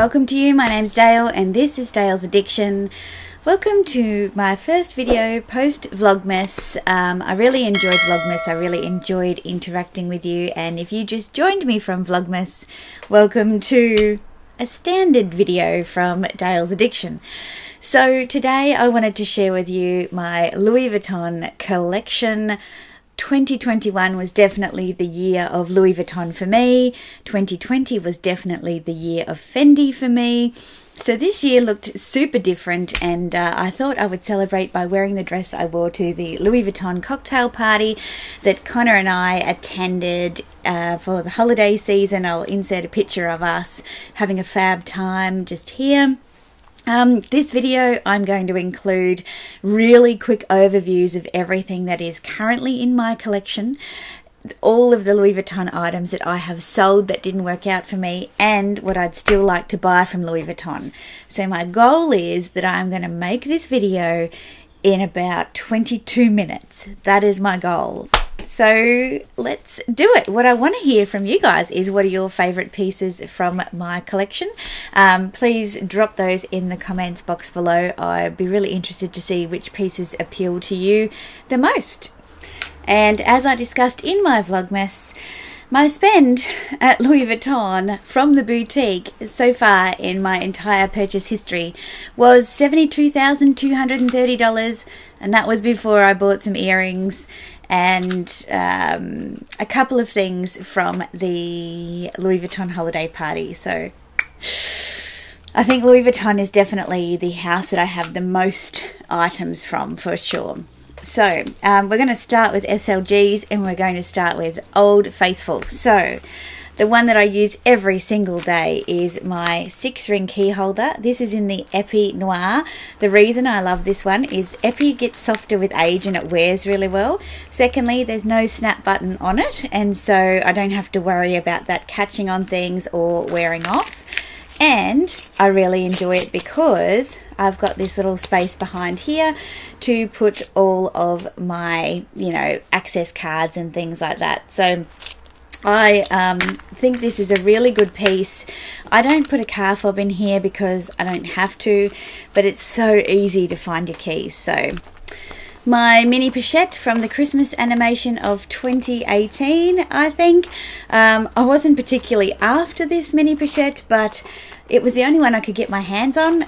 welcome to you. My name's Dale and this is Dale's Addiction. Welcome to my first video post Vlogmas. I really enjoyed Vlogmas. I really enjoyed interacting with you, and if you just joined me from Vlogmas, welcome to a standard video from Dale's Addiction. So today I wanted to share with you my Louis Vuitton collection. 2021 was definitely the year of Louis Vuitton for me. 2020 was definitely the year of Fendi for me. So this year looked super different, and I thought I would celebrate by wearing the dress I wore to the Louis Vuitton cocktail party that Connor and I attended for the holiday season. I'll insert a picture of us having a fab time just here. This video I'm going to include really quick overviews of everything that is currently in my collection, all of the Louis Vuitton items that I have sold that didn't work out for me, and what I'd still like to buy from Louis Vuitton. So my goal is that I'm going to make this video in about 22 minutes. That is my goal. So let's do it. What I want to hear from you guys is, what are your favorite pieces from my collection? Please drop those in the comments box below. I'd be really interested to see which pieces appeal to you the most. And as I discussed in my Vlogmas, my spend at Louis Vuitton from the boutique so far in my entire purchase history was $72,230, and that was before I bought some earrings and a couple of things from the Louis Vuitton holiday party. So I think Louis Vuitton is definitely the house that I have the most items from, for sure. So we're going to start with SLGs, and we're going to start with Old Faithful. So the one that I use every single day is my 6-ring key holder. This is in the Epi Noir. The reason I love this one is Epi gets softer with age and it wears really well. Secondly, there's no snap button on it, and so I don't have to worry about that catching on things or wearing off. And I really enjoy it because I've got this little space behind here to put all of my, access cards and things like that. So I think this is a really good piece. I don't put a car fob in here because I don't have to, but it's so easy to find your keys. So my mini pochette from the Christmas animation of 2018, I think. I wasn't particularly after this mini pochette, but it was the only one I could get my hands on.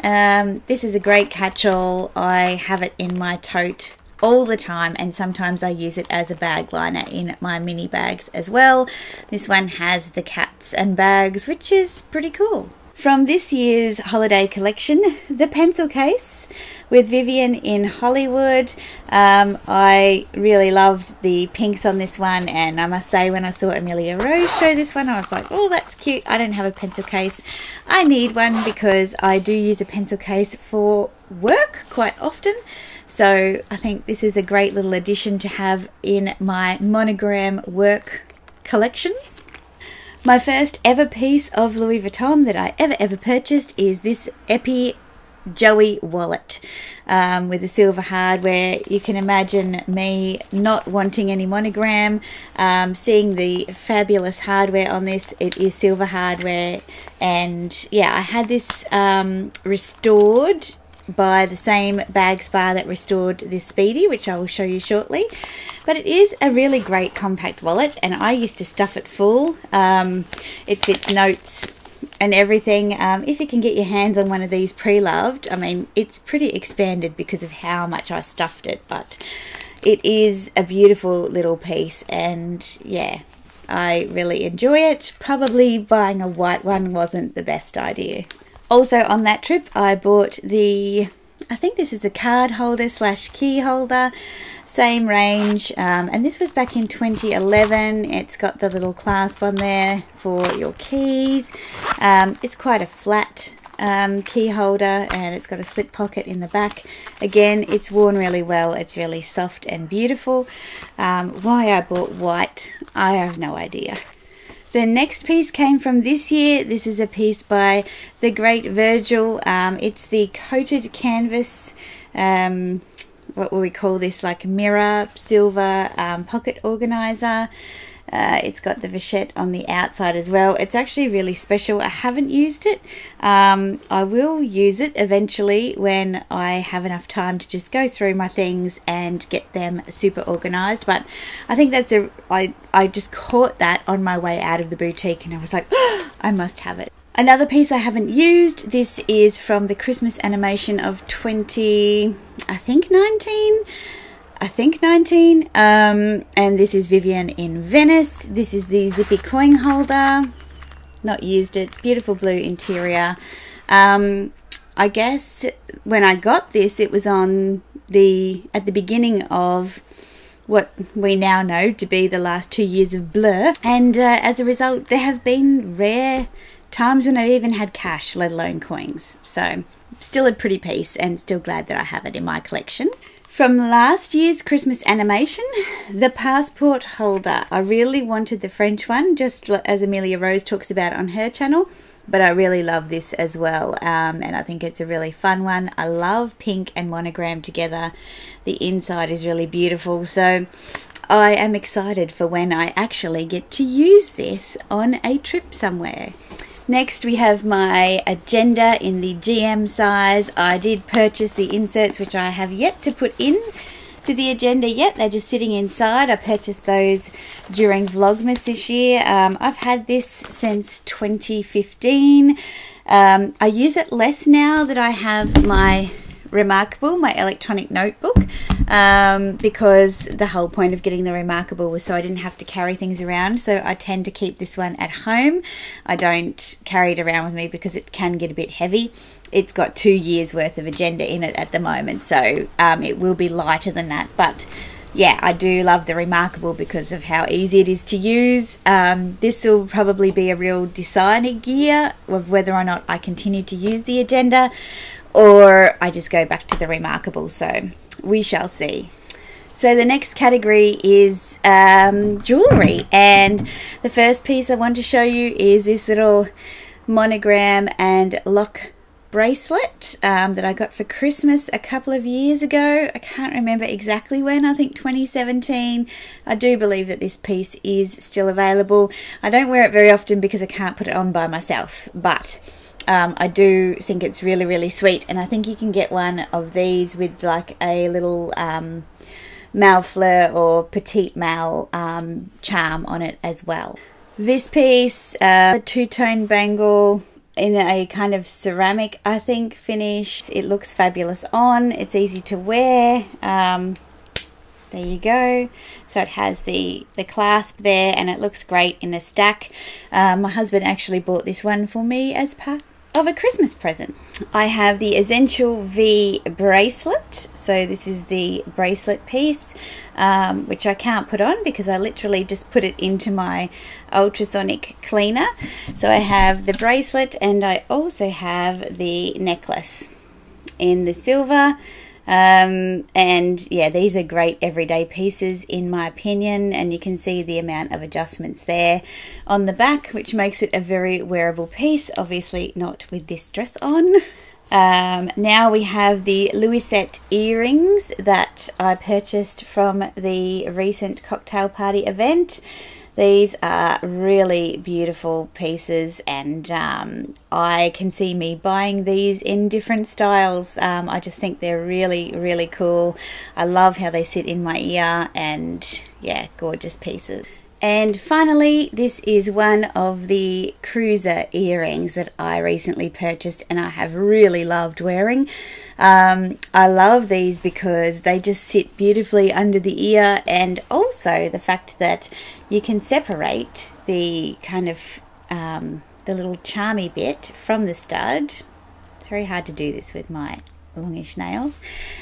This is a great catch-all. I have it in my tote all the time, and sometimes I use it as a bag liner in my mini bags as well. This one has the cats and bags, which is pretty cool. From this year's holiday collection, the pencil case with Vivienne in Hollywood. I really loved the pinks on this one, and I must say, when I saw Amelia Rose show this one, I was like, oh, that's cute. I don't have a pencil case. I need one because I do use a pencil case for work quite often. So I think this is a great little addition to have in my monogram work collection. My first ever piece of Louis Vuitton that I ever purchased is this Epi Joey wallet with the silver hardware. You can imagine me not wanting any monogram, seeing the fabulous hardware on this. It is silver hardware, and yeah, I had this restored by the same bag spa that restored this Speedy, which I will show you shortly. But it is a really great compact wallet, and I used to stuff it full. It fits notes and everything. If you can get your hands on one of these pre-loved, I mean, it's pretty expanded because of how much I stuffed it, but it is a beautiful little piece, and yeah, I really enjoy it. Probably buying a white one wasn't the best idea. Also on that trip, I bought I think this is a card holder slash key holder, same range, and this was back in 2011. It's got the little clasp on there for your keys. It's quite a flat key holder, and it's got a slip pocket in the back. Again, it's worn really well. It's really soft and beautiful. Why I bought white, I have no idea. The next piece came from this year. This is a piece by the great Virgil. It's the coated canvas, what will we call this, like mirror silver pocket organizer. It's got the vachette on the outside as well. It's actually really special. I haven't used it. I will use it eventually when I have enough time to just go through my things and get them super organized. But I think that's I just caught that on my way out of the boutique and I was like, oh, I must have it. Another piece I haven't used, this is from the Christmas animation of 19, and this is Vivian in Venice. This is the zippy coin holder. Not used it. Beautiful blue interior. I guess when I got this, it was at the beginning of what we now know to be the last 2 years of Blur, and as a result, there have been rare times when I've even had cash, let alone coins. So still a pretty piece and still glad that I have it in my collection. From last year's Christmas animation, the passport holder. I really wanted the French one, just as Amelia Rose talks about on her channel, but I really love this as well, and I think it's a really fun one. I love pink and monogram together. The inside is really beautiful, so I am excited for when I actually get to use this on a trip somewhere. Next we have my agenda in the GM size. I did purchase the inserts, which I have yet to put in to the agenda yet. They're just sitting inside. I purchased those during Vlogmas this year. I've had this since 2015. I use it less now that I have my Remarkable, my electronic notebook, because the whole point of getting the Remarkable was so I didn't have to carry things around. So I tend to keep this one at home. I don't carry it around with me because it can get a bit heavy. It's got 2 years worth of agenda in it at the moment, so it will be lighter than that. But yeah, I do love the Remarkable because of how easy it is to use. This will probably be a real deciding gear of whether or not I continue to use the agenda or I just go back to the Remarkable, so we shall see. So the next category is jewellery, and the first piece I want to show you is this little monogram and lock bracelet that I got for Christmas a couple of years ago. I can't remember exactly when, I think 2017. I do believe that this piece is still available. I don't wear it very often because I can't put it on by myself, but I do think it's really, really sweet, and I think you can get one of these with like a little Mal Fleur or Petite Mal charm on it as well. This piece, a two-tone bangle in a kind of ceramic, I think, finish. It looks fabulous on. It's easy to wear. There you go. So it has the clasp there, and it looks great in a stack. My husband actually bought this one for me as part of a Christmas present. I have the Essential V bracelet. So this is the bracelet piece, which I can't put on because I literally just put it into my ultrasonic cleaner. So I have the bracelet, and I also have the necklace in the silver. And yeah, these are great everyday pieces in my opinion, and you can see the amount of adjustments there on the back, which makes it a very wearable piece. Obviously not with this dress on. Now we have the Louisette earrings that I purchased from the recent cocktail party event. These are really beautiful pieces, and I can see me buying these in different styles. I just think they're really, really cool. I love how they sit in my ear, and yeah, gorgeous pieces. And finally, this is one of the cruiser earrings that I recently purchased and I have really loved wearing. I love these because they just sit beautifully under the ear, and also the fact that you can separate the kind of the little charmy bit from the stud. It's very hard to do this with my longish nails,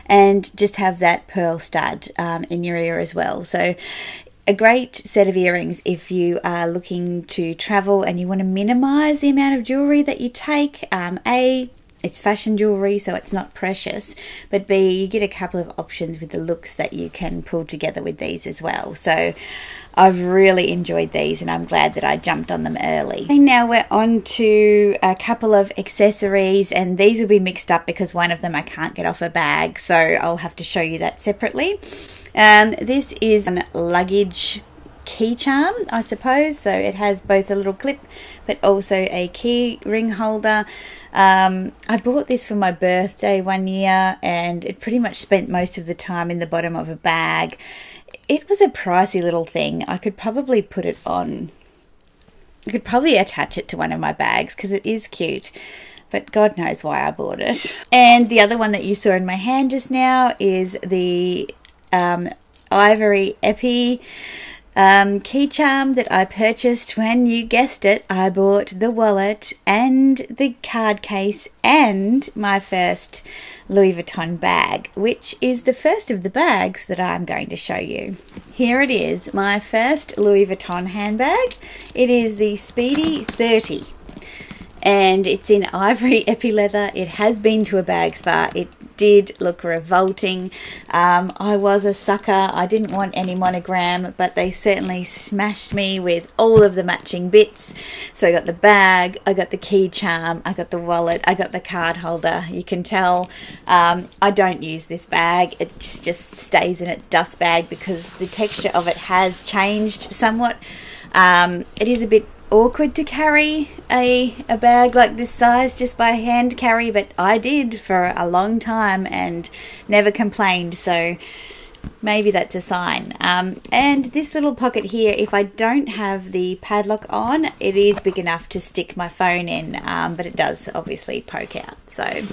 and just have that pearl stud in your ear as well. So a great set of earrings if you are looking to travel and you want to minimize the amount of jewelry that you take. A, it's fashion jewelry, so it's not precious, but B, you get a couple of options with the looks that you can pull together with these as well. So I've really enjoyed these, and I'm glad that I jumped on them early. And now we're on to a couple of accessories, and these will be mixed up because one of them I can't get off a bag, so I'll have to show you that separately. This is a luggage key charm, I suppose. So it has both a little clip but also a key ring holder. I bought this for my birthday one year, and it pretty much spent most of the time in the bottom of a bag. It was a pricey little thing. I could probably put it on, I could probably attach it to one of my bags because it is cute, but God knows why I bought it. And the other one that you saw in my hand just now is the Ivory Epi key charm that I purchased when, you guessed it, I bought the wallet and the card case and my first Louis Vuitton bag, which is the first of the bags that I'm going to show you. Here it is, my first Louis Vuitton handbag. It is the Speedy 30. And it's in ivory epi leather. It has been to a bag spa. It did look revolting. I was a sucker. I didn't want any monogram, but they certainly smashed me with all of the matching bits. So I got the bag, I got the key charm, I got the wallet, I got the card holder. You can tell I don't use this bag. It just stays in its dust bag because the texture of it has changed somewhat. It is a bit awkward to carry a bag like this size just by hand carry, but I did for a long time and never complained, so maybe that's a sign. And this little pocket here, if I don't have the padlock on, it is big enough to stick my phone in, but it does obviously poke out. So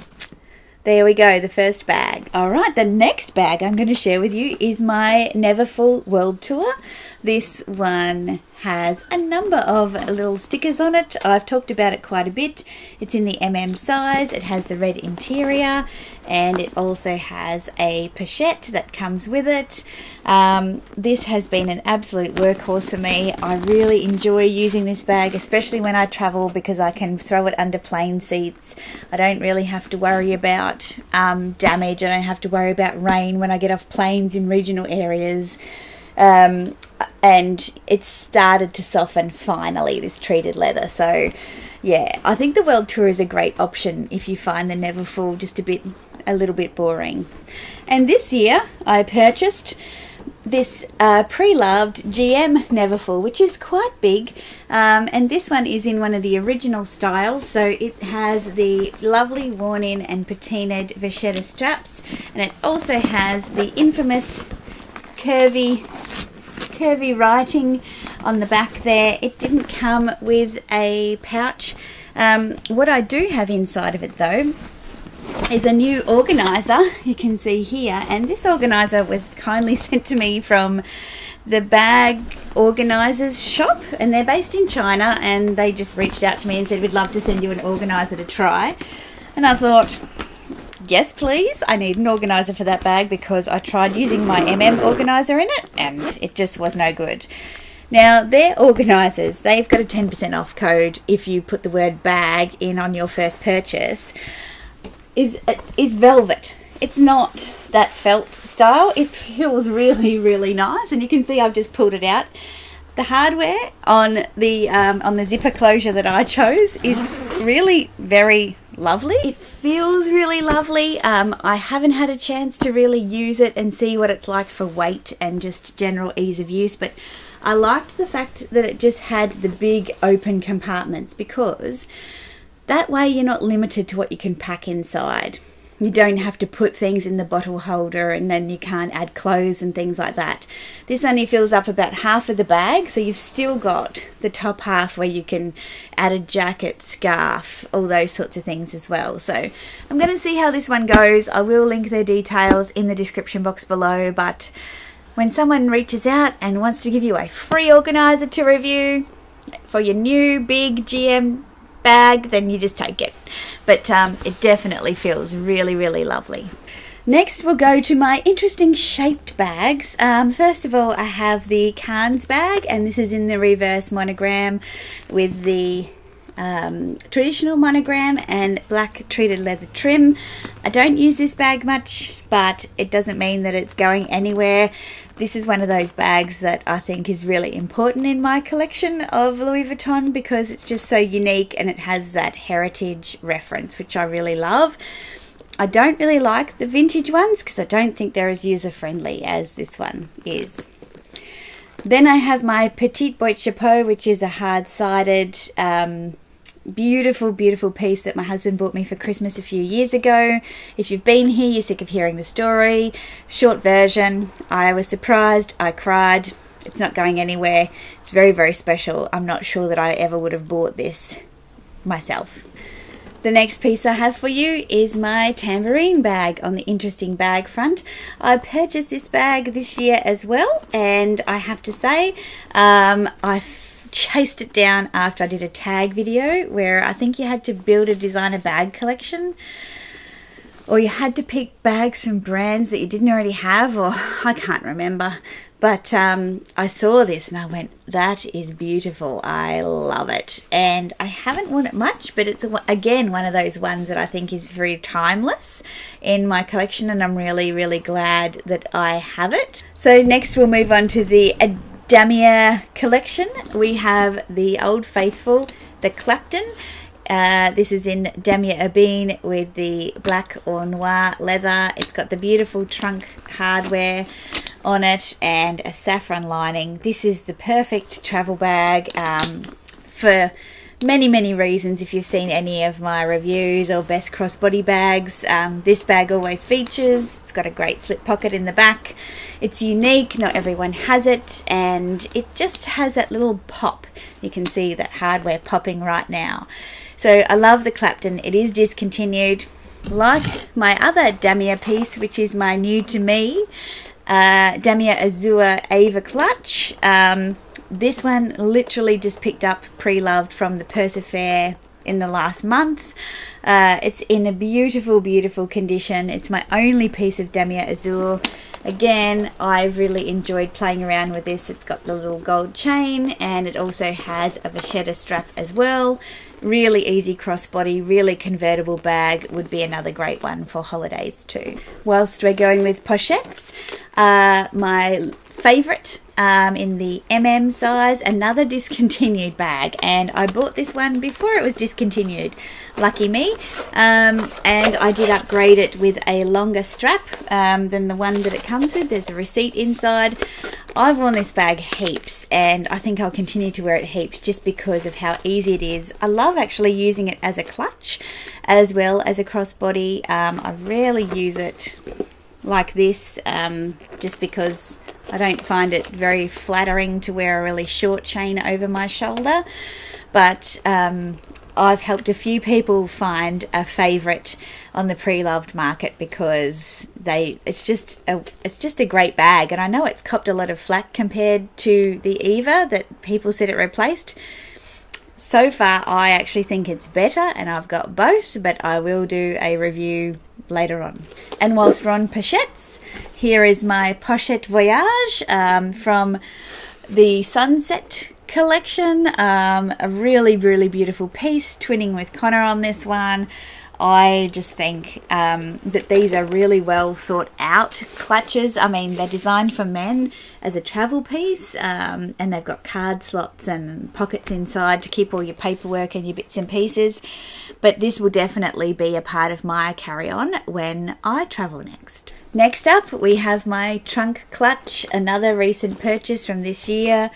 there we go, the first bag. All right, the next bag I'm going to share with you is my Neverfull World Tour. This one has a number of little stickers on it. I've talked about it quite a bit. It's in the MM size. It has the red interior, and it also has a pochette that comes with it. This has been an absolute workhorse for me. I really enjoy using this bag, especially when I travel, because I can throw it under plane seats. I don't really have to worry about damage. I don't have to worry about rain when I get off planes in regional areas. And it's started to soften finally, this treated leather. So yeah, I think the World Tour is a great option if you find the Neverfull just a little bit boring. And this year I purchased this pre-loved GM Neverfull, which is quite big, and this one is in one of the original styles. So it has the lovely worn-in and patinaed vachetta straps, and it also has the infamous curvy writing on the back there. It didn't come with a pouch. What I do have inside of it though is a new organizer, you can see here, and this organizer was kindly sent to me from the Bag Organizers shop, and they're based in China, and they just reached out to me and said, we'd love to send you an organizer to try. And I thought, yes please, I need an organizer for that bag, because I tried using my MM organizer in it and it just was no good. Now, their organizers, they've got a 10% off code if you put the word bag in on your first purchase. Is velvet. It's not that felt style. It feels really, really nice, and you can see I've just pulled it out. The hardware on the zipper closure that I chose is really very lovely. It feels really lovely. I haven't had a chance to really use it and see what it's like for weight and just general ease of use, but I liked the fact that it just had the big open compartments, because that way you're not limited to what you can pack inside. You don't have to put things in the bottle holder and then you can't add clothes and things like that. This only fills up about half of the bag, so you've still got the top half where you can add a jacket, scarf, all those sorts of things as well. So I'm going to see how this one goes. I will link their details in the description box below, but when someone reaches out and wants to give you a free organizer to review for your new big GM bag, then you just take it. But it definitely feels really, really lovely. Next we'll go to my interesting shaped bags. First of all, I have the Cannes bag, and this is in the reverse monogram with the traditional monogram and black treated leather trim. I don't use this bag much, but it doesn't mean that it's going anywhere. This is one of those bags that I think is really important in my collection of Louis Vuitton, because it's just so unique and it has that heritage reference, which I really love. I don't really like the vintage ones because I don't think they're as user-friendly as this one is. Then I have my Petite Boîte Chapeau, which is a hard-sided, beautiful, beautiful piece that my husband bought me for Christmas a few years ago. If you've been here, you're sick of hearing the story. Short version, I was surprised, I cried. It's not going anywhere. It's very, very special. I'm not sure that I ever would have bought this myself. The next piece I have for you is my tambourine bag on the interesting bag front. I purchased this bag this year as well, and I have to say I chased it down after I did a tag video where I think you had to build a designer bag collection, or you had to pick bags from brands that you didn't already have, or I can't remember. But I saw this and I went, that is beautiful. I love it. And I haven't worn it much, but it's, again, one of those ones that I think is very timeless in my collection, and I'm really, really glad that I have it. So next we'll move on to the Damier collection. We have the Old Faithful, the Clapton. This is in Damier Ebene with the black or noir leather. It's got the beautiful trunk hardware on it and a saffron lining. This is the perfect travel bag for many, many reasons. If you've seen any of my reviews or best crossbody bags, this bag always features. It's got a great slip pocket in the back. It's unique, not everyone has it, and it just has that little pop. You can see that hardware popping right now. So I love the Clapton. It is discontinued, like my other Damier piece, which is my new to me Damier Azur Ava clutch. This one literally just picked up pre-loved from the Persa Fair in the last month. It's in a beautiful, beautiful condition. It's my only piece of Damier Azur. Again, I've really enjoyed playing around with this. It's got the little gold chain, and it also has a vachetta strap as well. Really easy crossbody, really convertible bag. Would be another great one for holidays too. Whilst we're going with pochettes, my favourite in the size, another discontinued bag, and I bought this one before it was discontinued, lucky me, and I did upgrade it with a longer strap than the one that it comes with. There's a receipt inside. I've worn this bag heaps, and I think I'll continue to wear it heaps just because of how easy it is. I love actually using it as a clutch as well as a crossbody. I rarely use it like this just because I don't find it very flattering to wear a really short chain over my shoulder, but I've helped a few people find a favourite on the pre-loved market because it's just a great bag, and I know it's copped a lot of flack compared to the Eva that people said it replaced. So far I actually think it's better, and I've got both, but I will do a review later on. And whilst we're on pochettes, here is my Pochette Voyage from the Sunset collection. A really, really beautiful piece, twinning with Connor on this one. I just think that these are really well thought out clutches. I mean, they're designed for men as a travel piece, and they've got card slots and pockets inside to keep all your paperwork and your bits and pieces. But this will definitely be a part of my carry-on when I travel next. Next up, we have my trunk clutch, another recent purchase from this year.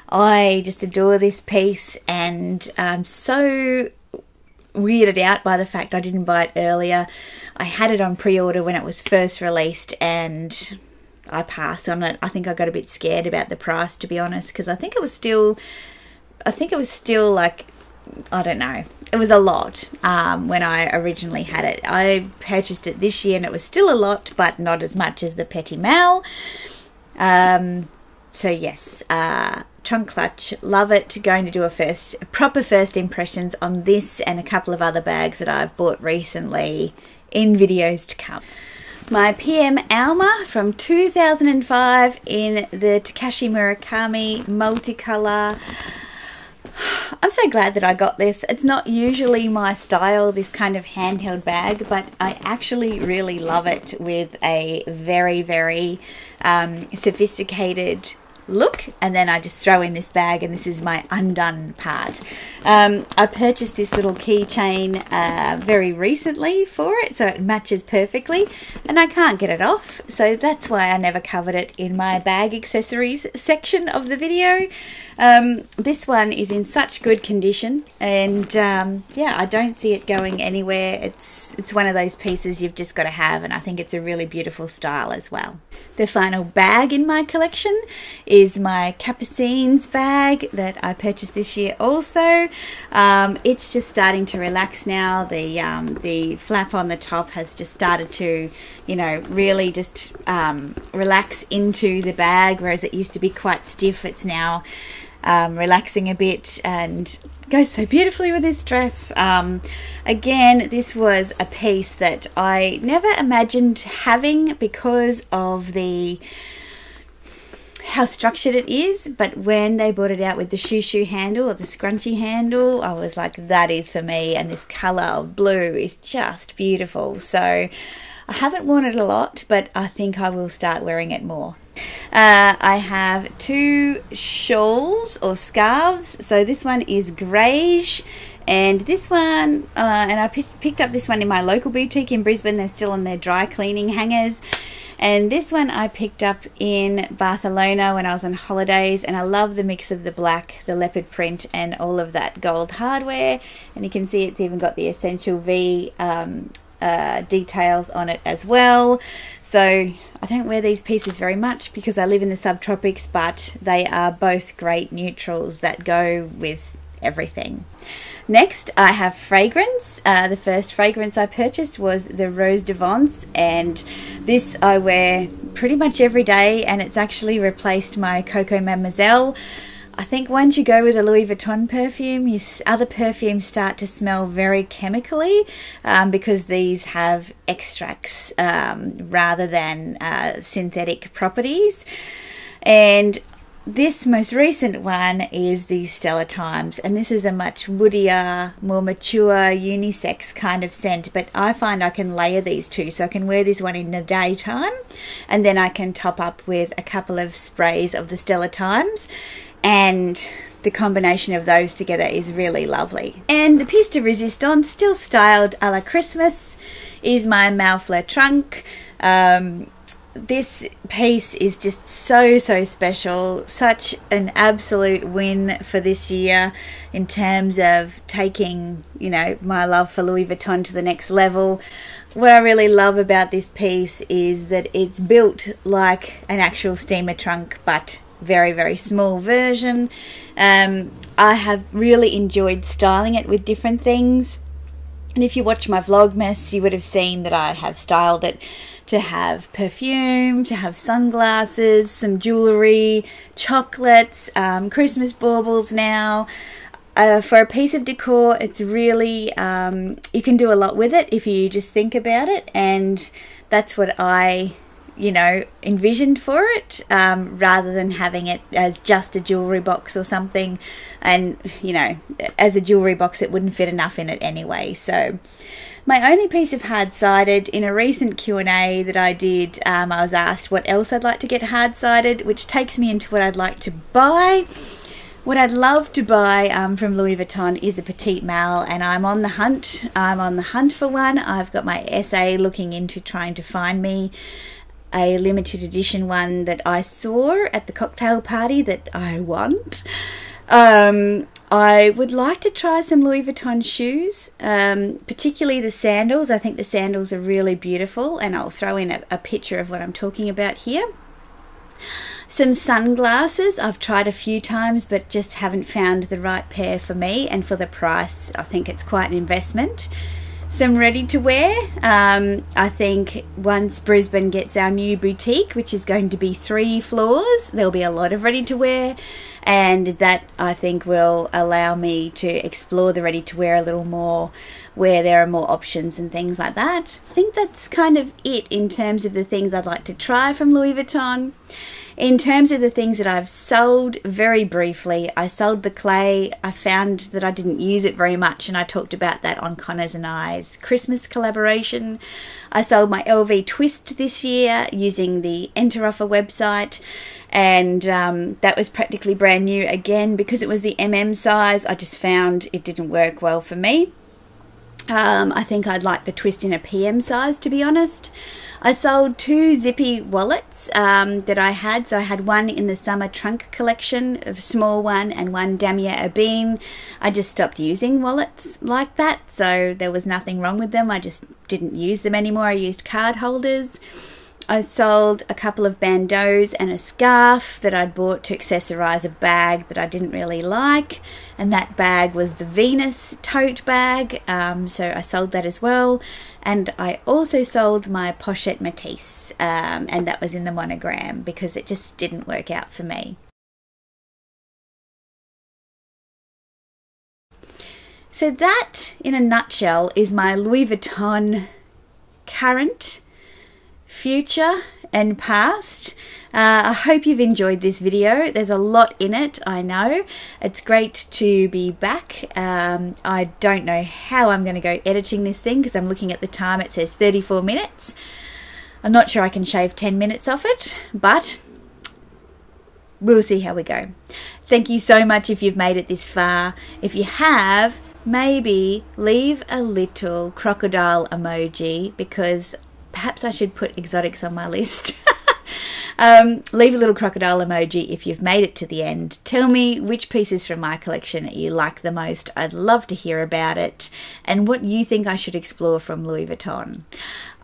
I just adore this piece, and I'm so weirded out by the fact I didn't buy it earlier. I had it on pre-order when it was first released, and I passed on it. I think I got a bit scared about the price, to be honest, because I think it was still like, I don't know, it was a lot when I originally had it. I purchased it this year and it was still a lot, but not as much as the Petit Mal. So yes, trunk clutch, love it. Going to do a proper first impressions on this and a couple of other bags that I've bought recently in videos to come. My PM Alma from 2005 in the Takashi Murakami multicolour. I'm so glad that I got this. It's not usually my style, this kind of handheld bag, but I actually really love it with a very, very sophisticated look, and then I just throw in this bag, and this is my undone part. I purchased this little keychain very recently for it, so it matches perfectly, and I can't get it off, so that's why I never covered it in my bag accessories section of the video. This one is in such good condition, and yeah, I don't see it going anywhere. It's one of those pieces you've just got to have, and I think it's a really beautiful style as well. The final bag in my collection is my Capucines bag that I purchased this year also. It's just starting to relax now. The flap on the top has just started to, you know, really just relax into the bag, whereas it used to be quite stiff. It's now relaxing a bit and goes so beautifully with this dress. Again, this was a piece that I never imagined having because of how structured it is, but when they brought it out with the shoo handle or the scrunchy handle, I was like, that is for me, and this colour of blue is just beautiful. So I haven't worn it a lot, but I think I will start wearing it more. I have two shawls or scarves. So this one is greige, and this one, and I picked up this one in my local boutique in Brisbane. They're still on their dry cleaning hangers. And this one I picked up in Barcelona when I was on holidays, and I love the mix of the black, the leopard print, and all of that gold hardware. And you can see it's even got the Essential V details on it as well. So I don't wear these pieces very much because I live in the subtropics, but they are both great neutrals that go with everything. Next, I have fragrance. The first fragrance I purchased was the Rose de Vence, and this I wear pretty much every day, and it's actually replaced my Coco Mademoiselle. I think once you go with a Louis Vuitton perfume, other perfumes start to smell very chemically because these have extracts rather than synthetic properties. And this most recent one is the Stellar Times, and this is a much woodier, more mature, unisex kind of scent, but I find I can layer these two, so I can wear this one in the daytime, and then I can top up with a couple of sprays of the Stellar Times, and the combination of those together is really lovely. And the piece de resistance, still styled a la Christmas, is my Maufler trunk. This piece is just so special, such an absolute win for this year in terms of taking, you know, my love for Louis Vuitton to the next level. What I really love about this piece is that it's built like an actual steamer trunk, but very small version. I have really enjoyed styling it with different things. And if you watch my Vlogmas, you would have seen that I have styled it to have perfume, to have sunglasses, some jewellery, chocolates, Christmas baubles now. For a piece of decor, it's really, you can do a lot with it if you just think about it, and that's what I, you know, envisioned for it, rather than having it as just a jewellery box or something. And, you know, as a jewellery box, it wouldn't fit enough in it anyway. So my only piece of hard-sided, in a recent Q&A that I did, I was asked what else I'd like to get hard-sided, which takes me into what I'd like to buy. What I'd love to buy from Louis Vuitton is a Petite Malle, and I'm on the hunt. I'm on the hunt for one. I've got my SA looking into trying to find me a limited edition one that I saw at the cocktail party that I want. I would like to try some Louis Vuitton shoes, particularly the sandals. I think the sandals are really beautiful, and I'll throw in a picture of what I'm talking about here. Some sunglasses. I've tried a few times but just haven't found the right pair for me, and for the price I think it's quite an investment. Some ready to wear. I think once Brisbane gets our new boutique, which is going to be 3 floors, there'll be a lot of ready to wear, and that I think will allow me to explore the ready to wear a little more, where there are more options and things like that. I think that's kind of it in terms of the things I'd like to try from Louis Vuitton. In terms of the things that I've sold, very briefly, I sold the clay. I found that I didn't use it very much, and I talked about that on Connor's and I's Christmas collaboration. I sold my LV twist this year using the Enter Offer website, and that was practically brand new again. Because it was the MM size, I just found it didn't work well for me. I think I'd like the twist in a PM size, to be honest. I sold 2 zippy wallets that I had. So I had one in the summer trunk collection, a small one, and one Damier Ebene. I just stopped using wallets like that, so there was nothing wrong with them. I just didn't use them anymore. I used card holders. I sold a couple of bandeaus and a scarf that I'd bought to accessorise a bag that I didn't really like, and that bag was the Venus tote bag, so I sold that as well. And I also sold my Pochette Matisse, and that was in the monogram because it just didn't work out for me. So that, in a nutshell, is my Louis Vuitton current, future and past. I hope you've enjoyed this video. There's a lot in it, I know. It's great to be back. I don't know how I'm going to go editing this thing because I'm looking at the time. It says 34 minutes. I'm not sure I can shave 10 minutes off it, but we'll see how we go. Thank you so much if you've made it this far. If you have, maybe leave a little crocodile emoji, because perhaps I should put exotics on my list. Leave a little crocodile emoji if you've made it to the end. Tell me which pieces from my collection you like the most. I'd love to hear about it, and what you think I should explore from Louis Vuitton.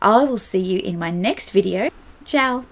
I will see you in my next video. Ciao.